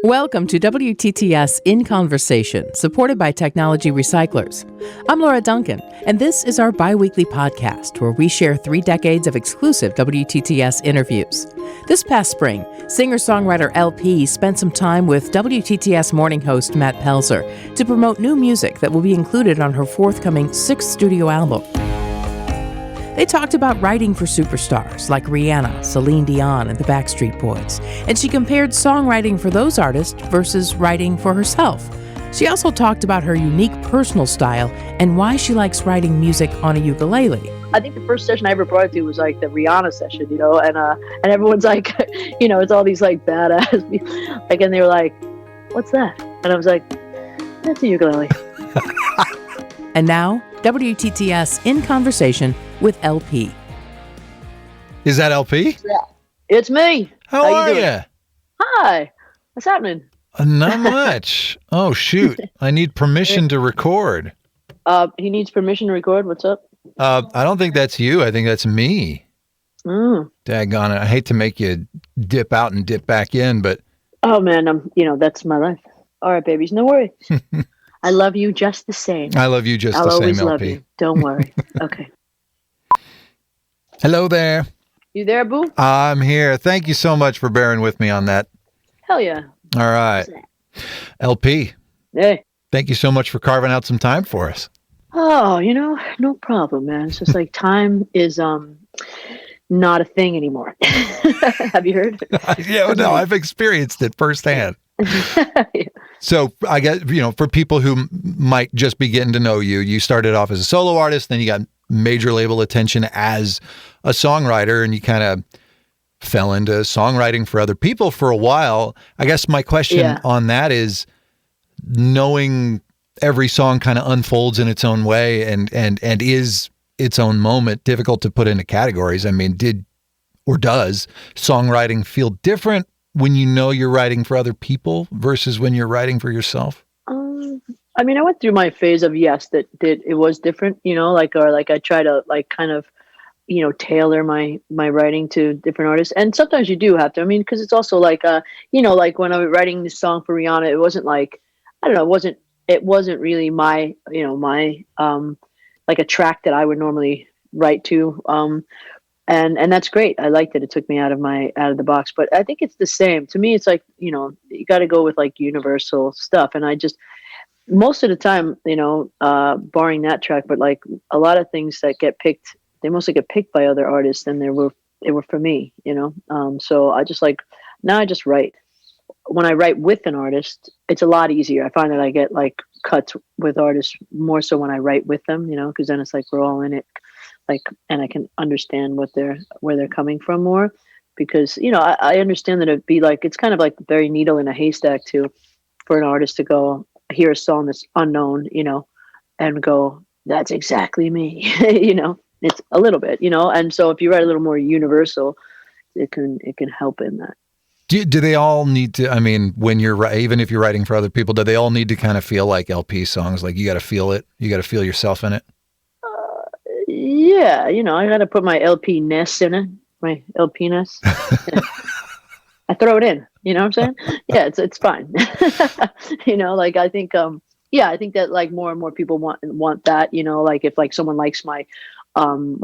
Welcome to WTTS In Conversation, supported by Technology Recyclers. I'm Laura Duncan, and this is our bi-weekly podcast where we share 3 decades of exclusive WTTS interviews. This past spring, singer-songwriter LP spent some time with WTTS morning host Matt Pelsor to promote new music that will be included on her forthcoming 6th studio album. They talked about writing for superstars like Rihanna, Celine Dion, and the Backstreet Boys, and she compared songwriting for those artists versus writing for herself. She also talked about her unique personal style and why she likes writing music on a ukulele. I think the first session I ever brought it to was like the Rihanna session, and everyone's like, it's all these like badass, and they were like, "What's that?" And I was like, "That's a ukulele." And now, WTTS In Conversation with LP. Is that LP? Yeah, it's me. How are you? Hi. What's happening? Not much. Oh, shoot. I need permission to record. He needs permission to record. What's up? I don't think that's you. I think that's me. Daggone it. I hate to make you dip out and dip back in, but... Oh, man, that's my life. All right, babies, no worries. I love you just the same. I love you just I'll the same, always LP. love you. Don't worry. Okay. Hello there. You there, boo? I'm here. Thank you so much for bearing with me on that. Hell yeah. All right. LP, Hey. thank you so much for carving out some time for us. Oh, no problem, man. It's just like time is not a thing anymore. Have you heard? Yeah, no, I've experienced it firsthand. Yeah. So I guess, for people who might just be getting to know you, you started off as a solo artist, then you got major label attention as a songwriter, and you kind of fell into songwriting for other people for a while. I guess my question on that is, knowing every song kind of unfolds in its own way and is its own moment, difficult to put into categories. I mean, does songwriting feel different when you know you're writing for other people versus when you're writing for yourself? I went through my phase of that it was different, I try to kind of, tailor my writing to different artists. And sometimes you do have to, because it's also like when I was writing this song for Rihanna, it wasn't like, I don't know, it wasn't really my, my like a track that I would normally write to. And that's great. I liked it. It took me out of the box, but I think it's the same. To me, it's like, you got to go with like universal stuff. And I just, most of the time, barring that track, but like a lot of things that get picked, they mostly get picked by other artists than they were for me, so I just now I just write. When I write with an artist, it's a lot easier. I find that I get like cuts with artists more so when I write with them, because then it's like we're all in it. And I can understand where they're coming from more, because I understand that it'd be like, it's kind of like very needle in a haystack for an artist to go hear a song that's unknown, and go, that's exactly me. It's a little bit, and so if you write a little more universal, it can help in that. Do they all need to, when even if you're writing for other people, do they all need to kind of feel like LP songs? Like you got to feel it, you got to feel yourself in it? Yeah, I got to put my LP-ness in it, my LP-ness. Yeah. I throw it in, you know what I'm saying? Yeah, it's fine. I think, I think that like more and more people want that, like if like someone likes my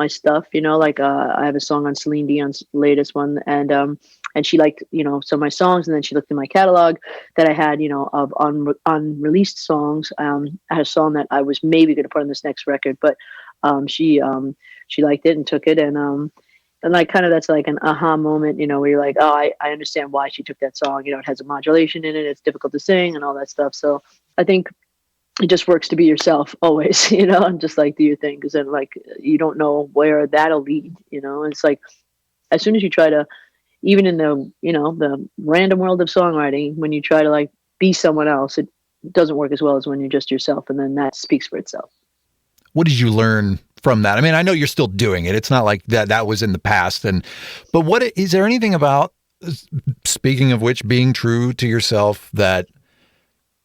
stuff, I have a song on Celine Dion's latest one, and she liked, some of my songs, and then she looked in my catalog that I had, of unreleased songs. I had a song that I was maybe going to put on this next record, but she liked it and took it, and like kind of that's like an aha moment, where you're like, oh, I understand why she took that song. It has a modulation in it, it's difficult to sing and all that stuff. So I think it just works to be yourself always, and just like do your thing, because then like you don't know where that'll lead, and it's like as soon as you try to, even in the the random world of songwriting, when you try to like be someone else, it doesn't work as well as when you're just yourself, and then that speaks for itself. What did you learn from that? I know you're still doing it. It's not like that was in the past. But is there anything about, speaking of which, being true to yourself that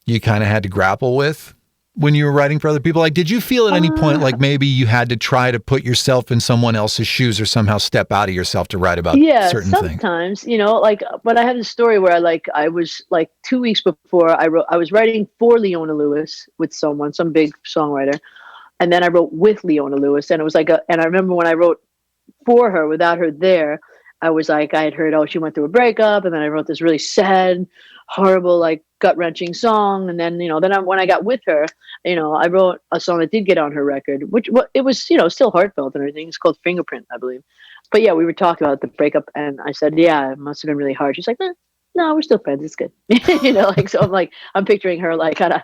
you kind of had to grapple with when you were writing for other people? Like, did you feel at any point like maybe you had to try to put yourself in someone else's shoes or somehow step out of yourself to write about certain things? Sometimes, like, but I had a story where I was like 2 weeks before I was writing for Leona Lewis with some big songwriter. And then I wrote with Leona Lewis, and it was and I remember when I wrote for her without her there, I was like, I had heard, she went through a breakup, and then I wrote this really sad, horrible, like gut wrenching song. And then, when I got with her, I wrote a song that did get on her record, which it was, still heartfelt and everything. It's called Fingerprint, I believe. But yeah, we were talking about the breakup, and I said, yeah, it must have been really hard. She's like, no, we're still friends. It's good. So I'm picturing her like kind of,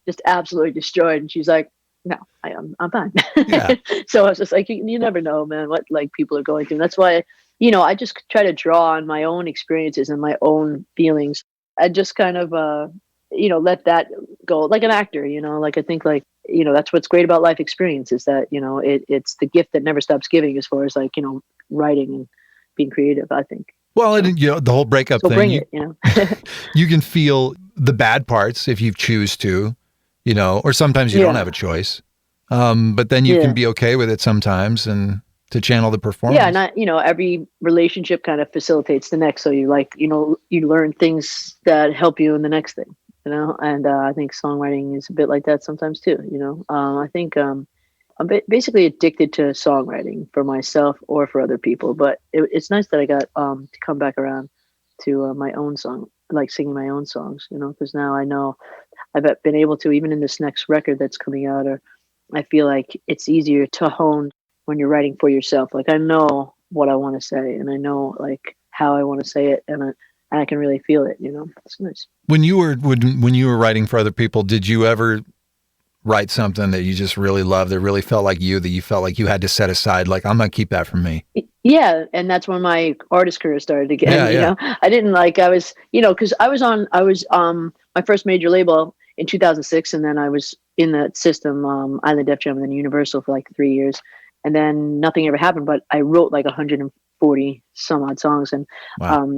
just absolutely destroyed. And she's like, no, I'm fine. Yeah. So I was just like, you never know, man, what like people are going through. And that's why, I just try to draw on my own experiences and my own feelings. I just kind of, let that go like an actor, like I think like, that's what's great about life experience is that, it's the gift that never stops giving as far as like, writing and being creative, I think. Well, and the whole breakup so thing, bring it, you can feel the bad parts if you choose to, or sometimes you don't have a choice. But then you can be okay with it sometimes and to channel the performance. Yeah. And every relationship kind of facilitates the next. So you you learn things that help you in the next thing, and I think songwriting is a bit like that sometimes too. I think, I'm basically addicted to songwriting for myself or for other people, but it's nice that I got, to come back around to my own song, like singing my own songs, because now I know I've been able to, even in this next record that's coming out, or I feel like it's easier to hone when you're writing for yourself. Like I know what I want to say, and I know like how I want to say it, and I can really feel it. It's nice. When you were writing for other people, did you ever write something that you just really loved, that really felt like you, that you felt like you had to set aside? Like, I'm gonna keep that for me. Yeah, and that's when my artist career started again. Yeah. I didn't I was, because I was my first major label in 2006, and then I was in the system, Island Def Jam and then Universal for like 3 years, and then nothing ever happened. But I wrote like 140 some odd songs, and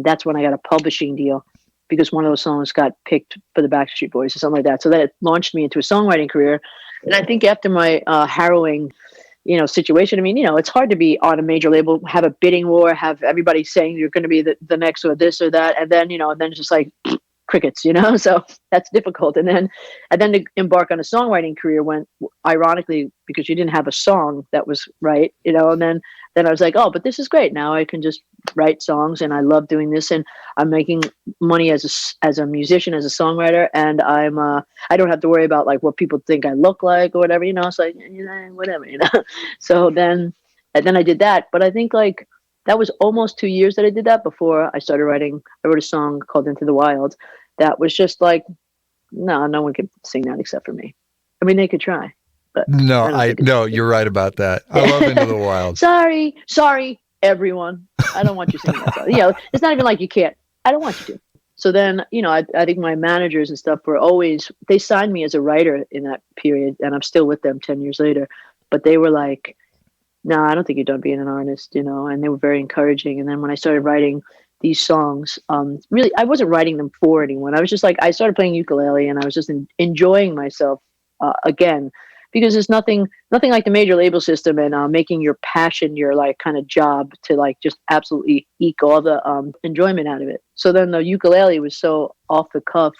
that's when I got a publishing deal because one of those songs got picked for the Backstreet Boys or something like that. So that launched me into a songwriting career. And I think after my harrowing situation. I mean, it's hard to be on a major label, have a bidding war, have everybody saying you're going to be the next or this or that. And then, then it's just like crickets, so that's difficult. And then to embark on a songwriting career went ironically because you didn't have a song that was right, and then I was like, oh, but this is great. Now I can just write songs and I love doing this. And I'm making money as a musician, as a songwriter. And I don't have to worry about like what people think I look like or whatever, it's like, whatever, So then I did that. But I think like that was almost 2 years that I did that before I started writing. I wrote a song called Into the Wild. That was just like, no one could sing that except for me. I mean, they could try. But no, you're right about that. I love Into the Wild. Sorry, everyone. I don't want you singing that song. It's not even like you can't. I don't want you to. So then, I think my managers and stuff they signed me as a writer in that period, and I'm still with them 10 years later. But they were like, no, I don't think you're done being an artist, and they were very encouraging. And then when I started writing these songs, really, I wasn't writing them for anyone. I was just like, I started playing ukulele and I was just enjoying myself again, because there's nothing like the major label system and making your passion your like kind of job to like just absolutely eke all the enjoyment out of it. So then the ukulele was so off the cuff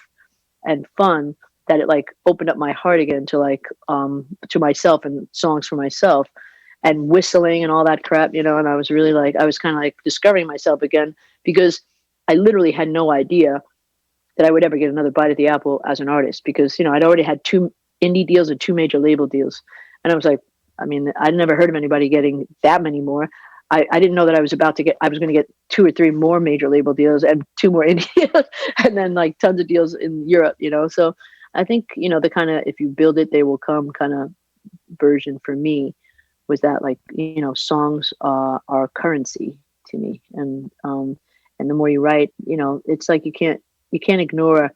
and fun that it like opened up my heart again to like to myself and songs for myself and whistling and all that crap, and I was really like, I was kind of like discovering myself again, because I literally had no idea that I would ever get another bite at the apple as an artist, because, I'd already had 2 indie deals and 2 major label deals. And I was like, I mean, I'd never heard of anybody getting that many more. I didn't know that I was going to get 2 or 3 more major label deals and 2 more indie deals and then like tons of deals in Europe, So I think, the kind of, if you build it, they will come kind of version for me was that like, songs are currency to me. And the more you write, it's like, you can't ignore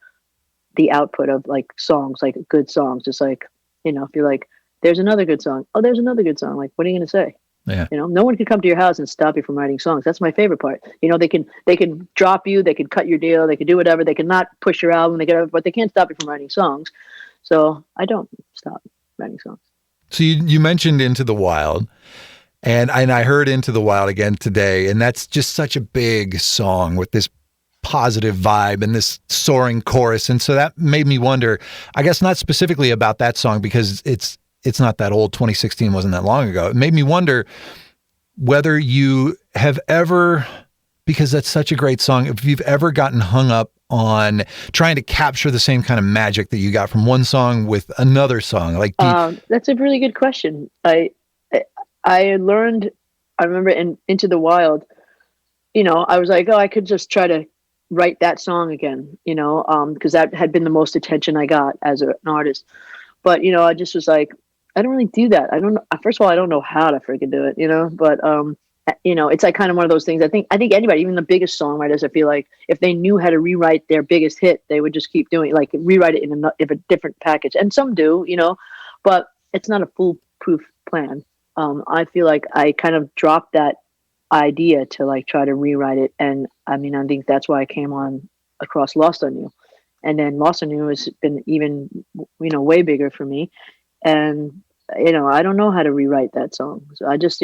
the output of like songs, like good songs. Just like, if you're like, there's another good song. Oh, there's another good song. Like, what are you going to say? Yeah. No one can come to your house and stop you from writing songs. That's my favorite part. They can drop you, they can cut your deal, they can do whatever. They can not push your album, but they can't stop you from writing songs. So I don't stop writing songs. So you mentioned Into the Wild, and I heard Into the Wild again today, and that's just such a big song with this positive vibe and this soaring chorus. And so that made me wonder, I guess not specifically about that song because it's not that old. 2016 wasn't that long ago. It made me wonder whether you have ever, because that's such a great song, if you've ever gotten hung up on trying to capture the same kind of magic that you got from one song with another song. Like, that's a really good question. I learned, I remember in Into the Wild, I was like, oh, I could just try to write that song again, because that had been the most attention I got as an artist. But, I just was like, I don't really do that. I don't know. First of all, I don't know how to freaking do it, but, it's like kind of one of those things. I think anybody, even the biggest songwriters, I feel like if they knew how to rewrite their biggest hit, they would just keep doing it, like rewrite it in a different package. And some do, but it's not a foolproof plan. I feel like I kind of dropped that idea to like try to rewrite it. And I mean, I think that's why I came across Lost on You. And then Lost on You has been even, way bigger for me. And, I don't know how to rewrite that song. So I just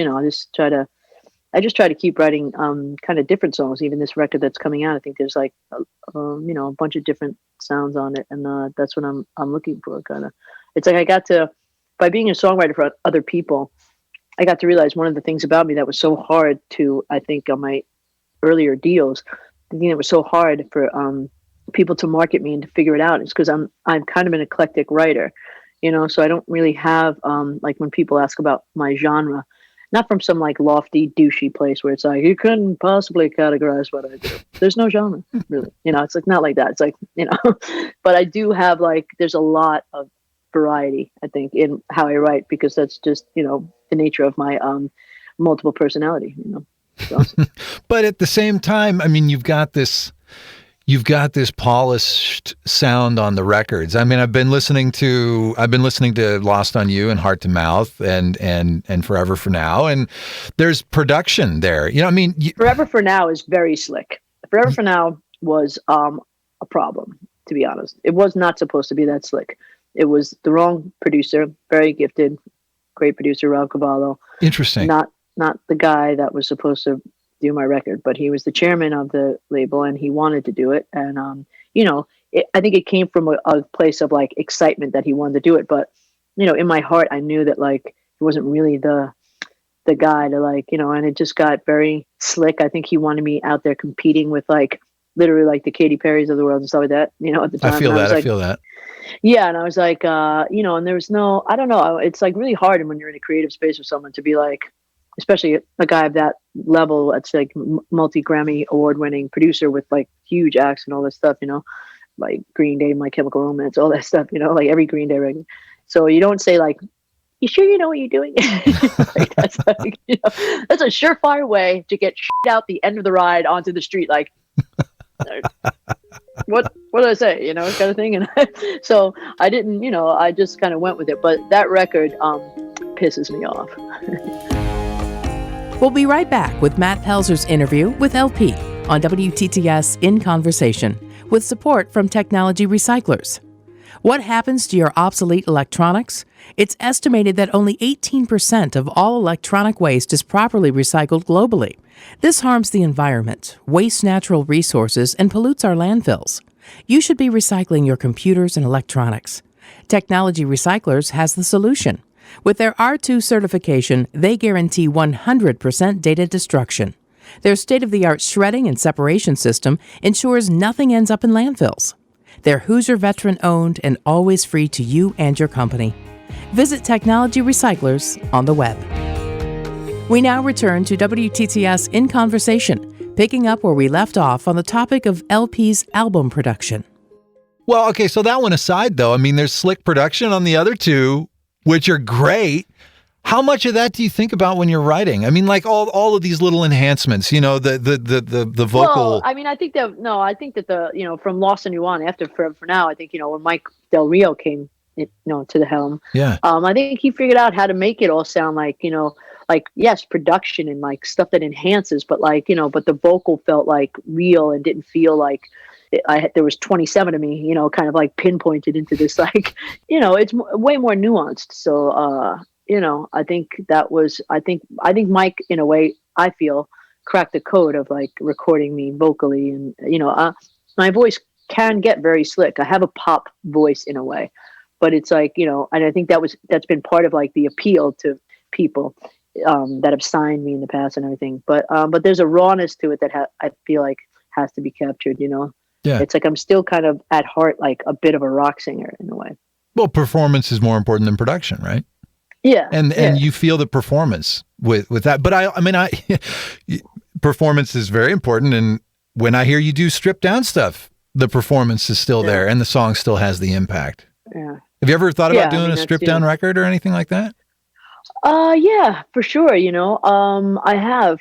try to keep writing kind of different songs. Even this record that's coming out, I think there's like a bunch of different sounds on it, and that's what I'm looking for. Kind of, it's like by being a songwriter for other people, I got to realize one of the things about me that was so hard to, I think, on my earlier deals, the thing that was so hard for people to market me and to figure it out is because I'm kind of an eclectic writer, so I don't really have like when people ask about my genre. Not from some like lofty, douchey place where it's like, you couldn't possibly categorize what I do. There's no genre, really. It's like not like that. It's like, but I do have like, there's a lot of variety, I think, in how I write because that's just, the nature of my multiple personality, It's awesome. But at the same time, I mean, you've got this polished sound on the records. I mean, I've been listening to Lost on You and Heart to Mouth and Forever for Now, and there's production there. Forever for Now is very slick. Forever for Now was a problem, to be honest. It was not supposed to be that slick. It was the wrong producer, very gifted, great producer, Rob Cavallo. Interesting. Not the guy that was supposed to do my record, but he was the chairman of the label and he wanted to do it. And, I think it came from a place of like excitement that he wanted to do it. But, in my heart, I knew that like, he wasn't really the guy to like, and it just got very slick. I think he wanted me out there competing with like, literally like the Katy Perrys of the world and stuff like that, at the time. I feel that. Yeah. And I was like, and there was no, I don't know. It's like really hard when you're in a creative space with someone to be like, especially a guy of that level, that's like multi-Grammy award-winning producer with like huge acts and all this stuff, like Green Day, My Chemical Romance, all that stuff, like every Green Day record. So you don't say like, you sure you know what you're doing? Like, that's like, that's a surefire way to get shit out the end of the ride onto the street. Like, what did I say? Kind of thing. And so I didn't, I just kind of went with it. But that record pisses me off. We'll be right back with Matt Pelsor's interview with LP on WTTS In Conversation with support from Technology Recyclers. What happens to your obsolete electronics? It's estimated that only 18% of all electronic waste is properly recycled globally. This harms the environment, wastes natural resources, and pollutes our landfills. You should be recycling your computers and electronics. Technology Recyclers has the solution. With their R2 certification, they guarantee 100% data destruction. Their state-of-the-art shredding and separation system ensures nothing ends up in landfills. They're Hoosier veteran-owned and always free to you and your company. Visit Technology Recyclers on the web. We now return to WTTS In Conversation, picking up where we left off on the topic of LP's album production. Well, okay, so that one aside, though, I mean, there's slick production on the other two, which are great. How much of that do you think about when you're writing? I mean, like all of these little enhancements, the vocal. Well, I mean, I think that the from Lost and You on after Forever for Now, I think, when Mike Del Rio came, to the helm. Yeah. I think he figured out how to make it all sound like, like, yes, production and like stuff that enhances, but like, but the vocal felt like real and didn't feel like, there was 27 of me, kind of like pinpointed into this, like, it's way more nuanced. So, I think I think Mike, in a way, I feel, cracked the code of like recording me vocally. And, my voice can get very slick. I have a pop voice in a way, but it's like, and I think that's been part of like the appeal to people that have signed me in the past and everything. But there's a rawness to it that I feel like has to be captured, Yeah. It's like I'm still kind of at heart like a bit of a rock singer in a way. Well, performance is more important than production, right? Yeah. And you feel the performance with that. But I mean, performance is very important. And when I hear you do stripped down stuff, the performance is still there and the song still has the impact. Yeah. Have you ever thought about doing a stripped down record or anything like that? Yeah, for sure. I have.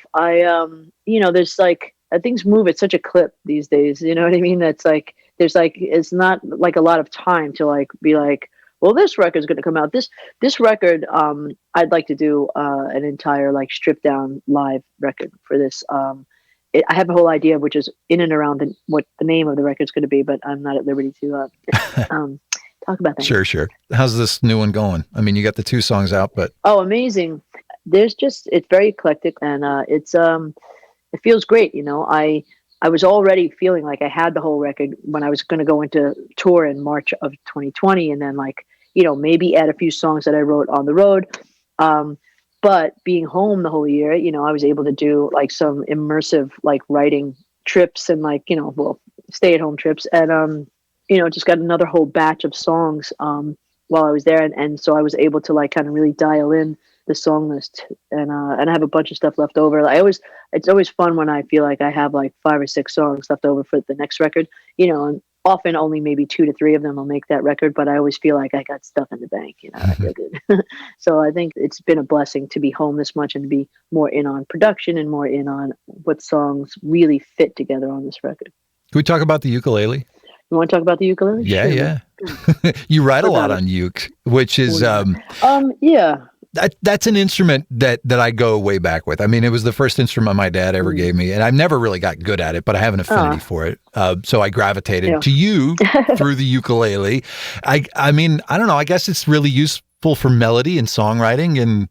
There's like, things move at such a clip these days. You know what I mean? That's like, there's like, it's not like a lot of time to like be like, well, this record's going to come out. This record, I'd like to do an entire like stripped down live record for this. I have a whole idea, which is in and around what the name of the record's going to be, but I'm not at liberty to talk about that. Sure. How's this new one going? I mean, you got the 2 songs out, but amazing. It's very eclectic, and it feels great. I was already feeling like I had the whole record when I was going to go into tour in March of 2020, and then like, maybe add a few songs that I wrote on the road. But being home the whole year, I was able to do like some immersive like writing trips and like, stay at home trips, and just got another whole batch of songs while I was there, and so I was able to like kind of really dial in the song list, and I have a bunch of stuff left over. It's always fun when I feel like I have like 5 or 6 songs left over for the next record, and often only maybe 2 to 3 of them will make that record, but I always feel like I got stuff in the bank, I feel good. So I think it's been a blessing to be home this much and to be more in on production and more in on what songs really fit together on this record. Can we talk about the ukulele? You want to talk about the ukulele? Yeah, sure. Yeah. You write a lot on uke, which is yeah. That's an instrument that I go way back with. I mean, it was the first instrument my dad ever gave me, and I've never really got good at it, but I have an affinity for it. So I gravitated to you through the ukulele. I mean, I don't know. I guess it's really useful for melody and songwriting, and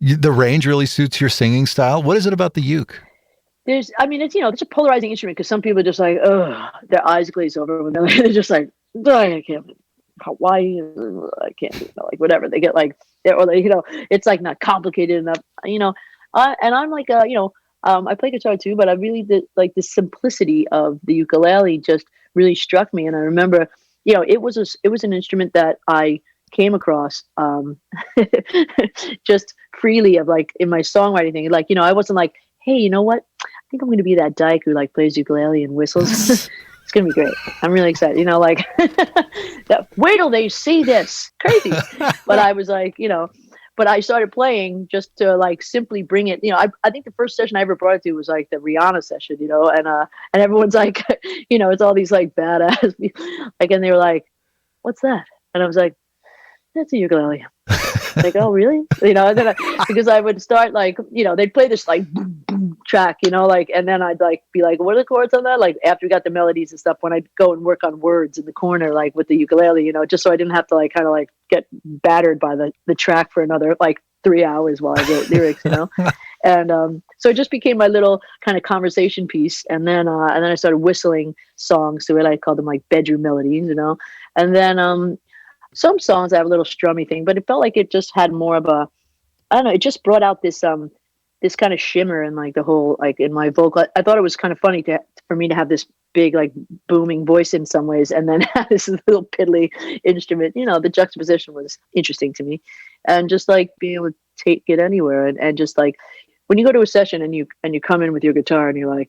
the range really suits your singing style. What is it about the uke? It's a polarizing instrument because some people are just like, oh, their eyes glaze over when they're just like, I can't. Why I can't, like whatever they get like, or it's like not complicated enough, and I'm like, I play guitar too, but I really did like the simplicity of the ukulele just really struck me. And I remember, it was an instrument that I came across just freely of like in my songwriting thing. Like, I wasn't like, hey, you know what? I think I'm going to be that dyke who like plays ukulele and whistles. It's going to be great. I'm really excited. Wait till they see this. Crazy. But I was like, but I started playing just to like simply bring it. I think the first session I ever brought it to was like the Rihanna session, and everyone's like, it's all these like badass, like, and they were like, what's that? And I was like, that's a ukulele. Like, oh, really? And then because I would start like, they'd play this like boom, boom track, like, and then I'd like be like, what are the chords on that? Like after we got the melodies and stuff, when I'd go and work on words in the corner, like with the ukulele, just so I didn't have to like kind of like get battered by the track for another like 3 hours while I wrote lyrics, And so it just became my little kind of conversation piece. And then I started whistling songs to it. I called them like bedroom melodies, and then some songs I have a little strummy thing, but it felt like it just had more of a, I don't know, it just brought out this this kind of shimmer in like the whole, like in my vocal. I thought it was kind of funny for me to have this big like booming voice in some ways, and then have this little piddly instrument. The juxtaposition was interesting to me, and just like being able to take it anywhere, and just like when you go to a session and you come in with your guitar and you're like,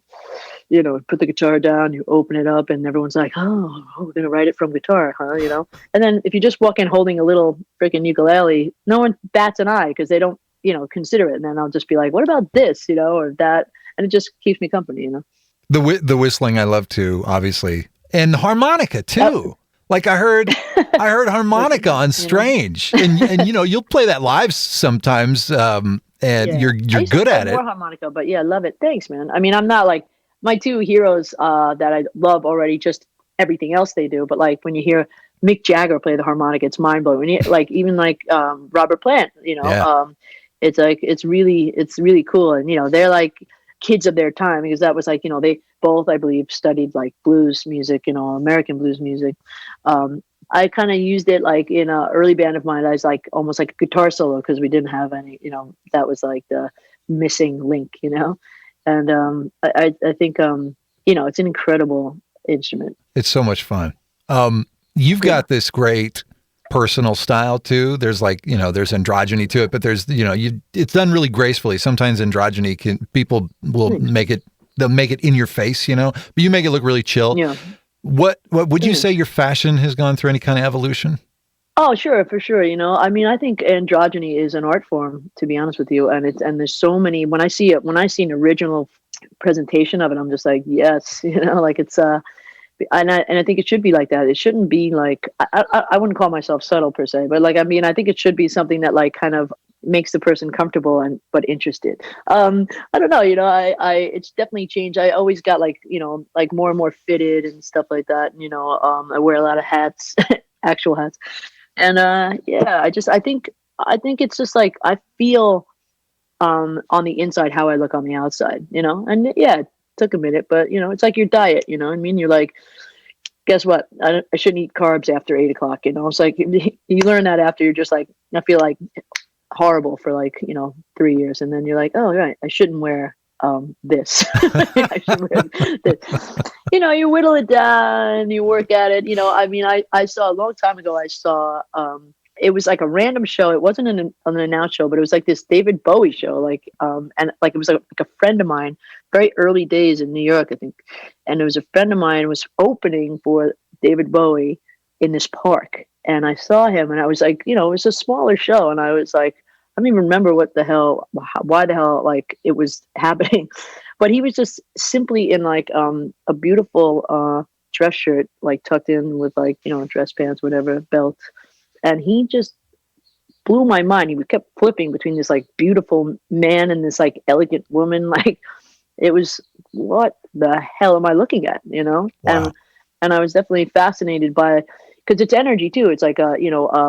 put the guitar down, you open it up, and everyone's like, oh, we're going to write it from guitar, huh? And then if you just walk in holding a little freaking ukulele, no one bats an eye because they don't, consider it. And then I'll just be like, what about this, or that? And it just keeps me company, The whistling I love too, obviously. And harmonica too. Like I heard harmonica on Strange. And you'll play that live sometimes. And you're good at it. More harmonica, but yeah, I love it. Thanks, man. I mean, I'm not like my 2 heroes that I love already just everything else they do, but like when you hear Mick Jagger play the harmonica, it's mind blowing. When you like even like Robert Plant, Yeah. it's like it's really cool, and they're like kids of their time, because that was like they both, I believe, studied like blues music, American blues music. I kind of used it like in an early band of mine. I was like almost like a guitar solo, because we didn't have any, that was like the missing link, and I think it's an incredible instrument. It's so much fun. You've got this great personal style too. There's like, there's androgyny to it, but there's, it's done really gracefully. Sometimes androgyny people will they'll make it in your face, but you make it look really chill. Yeah. What would you say your fashion has gone through any kind of evolution? Oh, sure, for sure. I mean, I think androgyny is an art form, to be honest with you. And there's so many, when I see an original presentation of it, I'm just like, yes, like it's, and I think it should be like that. It shouldn't be like, I wouldn't call myself subtle per se, but like, I mean, I think it should be something that like kind of makes the person comfortable but interested. I don't know, it's definitely changed. I always got like, like more and more fitted and stuff like that. I wear a lot of hats, actual hats. And I think it's just like I feel on the inside how I look on the outside, and it took a minute, but it's like your diet, what I mean? You're like, guess what? I shouldn't eat carbs after 8 o'clock, it's like you learn that after you're just like, I feel like horrible for like 3 years, and then you're like, oh right, I shouldn't wear this. I should wear this. You whittle it down, you work at it. I mean, I saw a long time ago, it was like a random show. It wasn't an announced show, but it was like this David Bowie show, like and like it was like a friend of mine, very early days in New York, I think, and it was a friend of mine was opening for David Bowie in this park, and I saw him, and I was like, it was a smaller show, and I was like, I don't even remember why the hell like it was happening, but he was just simply in like a beautiful dress shirt, like tucked in with like dress pants, whatever, belt, and he just blew my mind. He kept flipping between this like beautiful man and this like elegant woman. Like it was, what the hell am I looking at? Wow. And I was definitely fascinated by, because it's energy too. It's like a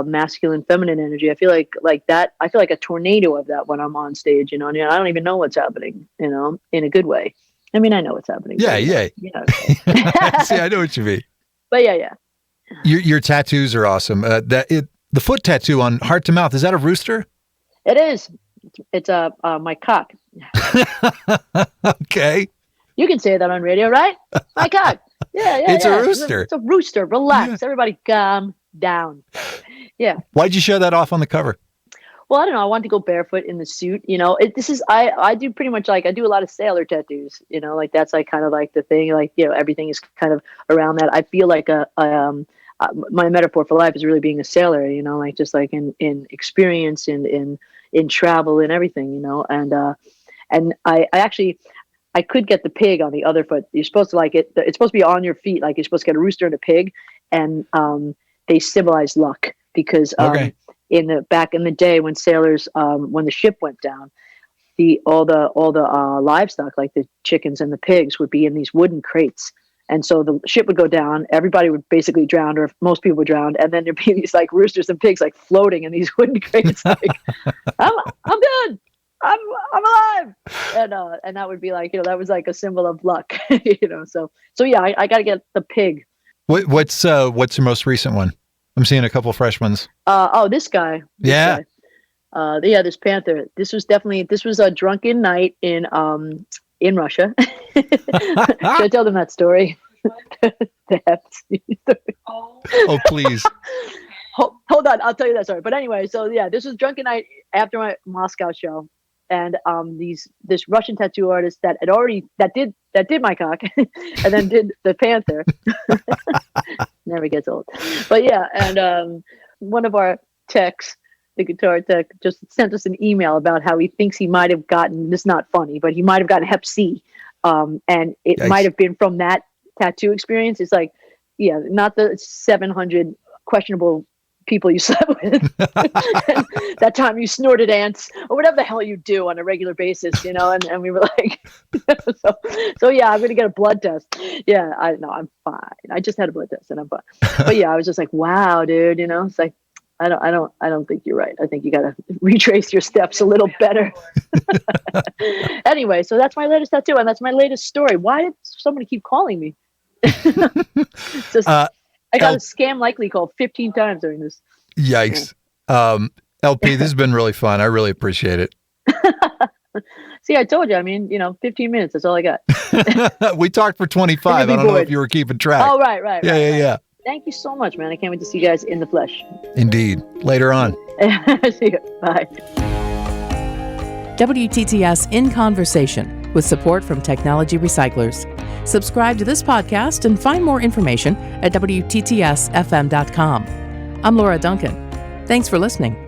masculine, feminine energy. I feel like that. I feel like a tornado of that when I'm on stage. And I don't even know what's happening. In a good way. I mean, I know what's happening. Yeah. See, I know what you mean. But yeah. Your tattoos are awesome. The foot tattoo on heart to mouth, is that a rooster? It is. It's my cock. Okay. You can say that on radio, right? My cock. Yeah. It's a rooster. It's a rooster. Relax. Yeah. Everybody calm down. Yeah. Why'd you show that off on the cover? Well, I don't know. I wanted to go barefoot in the suit. I do pretty much like, I do a lot of sailor tattoos, like that's like kind of like the thing, like, everything is kind of around that. I feel like my metaphor for life is really being a sailor, like just like in experience, in travel and everything, and I actually, I could get the pig on the other foot. You're supposed to like it. It's supposed to be on your feet. Like you're supposed to get a rooster and a pig, and they symbolize luck because back in the day when sailors, when the ship went down, all the livestock, like the chickens and the pigs, would be in these wooden crates. And so the ship would go down, everybody would basically drown, or most people would drown, and then there'd be these like roosters and pigs like floating in these wooden crates, like I'm good, I'm alive, and that would be like that was like a symbol of luck, So yeah, I got to get the pig. What's your most recent one? I'm seeing a couple fresh ones. This guy. Yeah. This panther. This was a drunken night in Russia. Should I tell them that story? Oh, please. Hold on, I'll tell you that story. But anyway, so yeah, this was drunken night after my Moscow show, and this Russian tattoo artist that did my cock, and then did the panther. Never gets old. But yeah, and one of our techs, the guitar tech, just sent us an email about how he thinks he might have gotten, this is not funny, but he might have gotten Hep C. And it Yikes. might have been from that tattoo experience. It's like, yeah, not the 700 questionable people you slept with, that time you snorted ants, or whatever the hell you do on a regular basis, and we were like, so yeah, I'm going to get a blood test. Yeah, I'm fine. I just had a blood test and I'm fine. But yeah, I was just like, wow, dude, it's like, I don't think you're right. I think you got to retrace your steps a little better. Anyway, so that's my latest tattoo, and that's my latest story. Why did somebody keep calling me? Just, I got a scam likely call 15 times during this. Yikes. Yeah. LP, this has been really fun. I really appreciate it. See, I told you, 15 minutes. That's all I got. We talked for 25. I don't know if you were keeping track. Oh, right. Yeah. Thank you so much, man. I can't wait to see you guys in the flesh. Indeed. Later on. See you. Bye. WTTS In Conversation, with support from Technology Recyclers. Subscribe to this podcast and find more information at WTTSFM.com. I'm Laura Duncan. Thanks for listening.